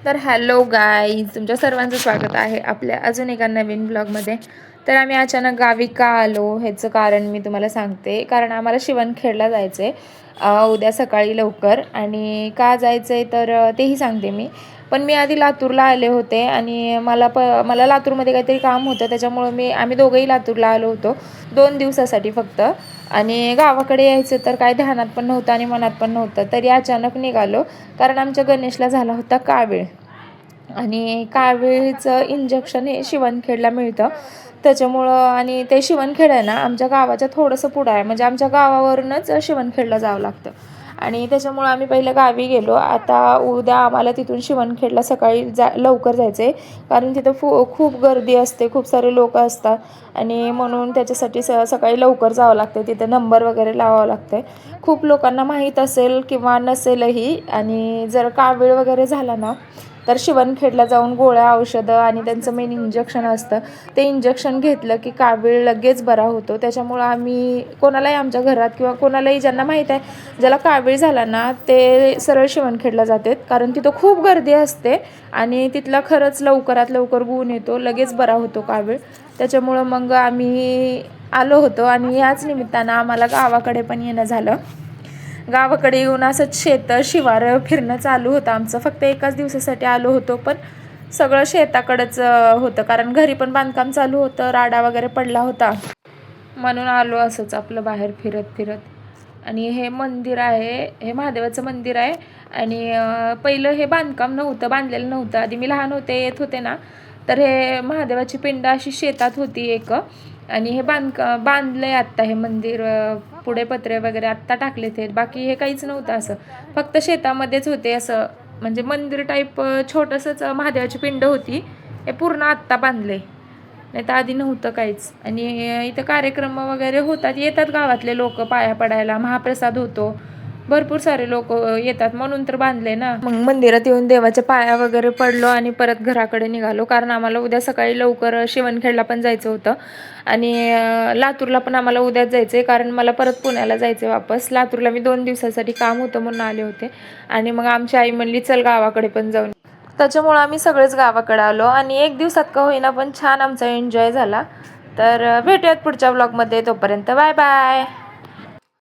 तर hello guys, तुमच्या सर्वांचं स्वागत आहे आपल्या अजून एका नवीन ब्लॉगमध्ये. तर आम्ही अचानक गावी का आलो ह्याचं कारण मी तुम्हाला सांगते. कारण आम्हाला शिवणखेडला जायचं आहे उद्या सकाळी लवकर. आणि का जायचं आहे तर तेही सांगते मी. पण मी आधी लातूरला आले होते आणि मला लातूरमध्ये काहीतरी काम होतं, त्याच्यामुळं आम्ही दोघंही लातूरला आलो होतो 2 दिवसासाठी फक्त. आणि गावाकडे यायचं तर काय ध्यानात पण नव्हतं आणि मनात पण नव्हतं, तरी अचानक निघालो. कारण आमच्या गणेशला झाला होता कावीळ, आणि कावीळचं इंजेक्शन हे शिवणखेडला मिळतं. त्याच्यामुळं आणि ते शिवणखेड आहे ना आमच्या गावाच्या थोडंसं पुढं आहे, म्हणजे आमच्या गावावरूनच शिवणखेडला जावं लागतं. आणि त्याच्यामुळं आम्ही पहिले गावी गेलो. आता उद्या आम्हाला तिथून शिवणखेडला सकाळी लवकर जायचं आहे, कारण तिथं खूप गर्दी असते, खूप सारे लोक असतात. आणि म्हणून त्याच्यासाठी सकाळी लवकर जावं लागतं. तिथं नंबर वगैरे लावावं लागतं. खूप लोकांना माहीत असेल किंवा नसेलही. आणि जर कावीळ वगैरे झाला ना तर शिवणखेडला जाऊन गोळ्या औषधं आणि त्यांचं मेन इंजेक्शन असतं, ते इंजेक्शन घेतलं की कावीळ लगेच बरा होतो. त्याच्यामुळं आम्ही कोणालाही आमच्या घरात किंवा कोणालाही ज्यांना माहीत आहे ज्याला कावीळ झाला ना ते सरळ शिवणखेडला जातात, कारण तिथं खूप गर्दी असते आणि तिथला खरंच लवकरात लवकर गुण येतो, लगेच बरा होतो कावीळ. त्याच्यामुळं मग आम्ही आलो होतो आणि याच निमित्तानं आम्हाला गावाकडे पण येणं झालं. गावाकडे येऊन असंच शिवार फिरणं चालू होतं आमचं. फक्त एकाच दिवसासाठी आलो होतो, पण सगळं शेताकडंच होतं, कारण घरी पण बांधकाम चालू होतं, राडा वगैरे पडला होता, म्हणून आलो असंच आपलं बाहेर फिरत फिरत. आणि हे मंदिर आहे, हे महादेवाचं मंदिर आहे. आणि पहिलं हे बांधकाम नव्हतं, बांधलेलं नव्हतं. आधी मी लहान होते, येत होते ना, तर हे महादेवाची पिंड अशी शेतात होती एक. आणि हे बांधलंय आत्ता हे मंदिर. पुढे पत्रे वगैरे आत्ता टाकले ते, बाकी हे काहीच नव्हतं असं, फक्त शेतामध्येच होते असं. म्हणजे मंदिर टाईप छोटंसंच महादेवाची पिंड होती. हे पूर्ण आत्ता बांधले, नाही तर आधी नव्हतं काहीच. आणि इथं कार्यक्रम वगैरे होतात, येतात गावातले लोक पाया पडायला, महाप्रसाद होतो, भरपूर सारे लोक येतात, म्हणून तर बांधले ना. मग मंदिरात येऊन देवाच्या पाया वगैरे पडलो आणि परत घराकडे निघालो, कारण आम्हाला उद्या सकाळी लवकर शिवणखेडला पण जायचं होतं. आणि लातूरला पण आम्हाला उद्याच जायचं आहे, कारण मला परत पुण्याला जायचं आहे वापस. लातूरला मी 2 दिवसासाठी काम होतं म्हणून आले होते. आणि मग आमची आई म्हणली चल गावाकडे पण जाऊन. त्याच्यामुळं आम्ही सगळेच गावाकडे आलो आणि 1 दिवसात का होईना पण छान आमचा एन्जॉय झाला. तर भेटूयात पुढच्या ब्लॉगमध्ये, तोपर्यंत बाय बाय.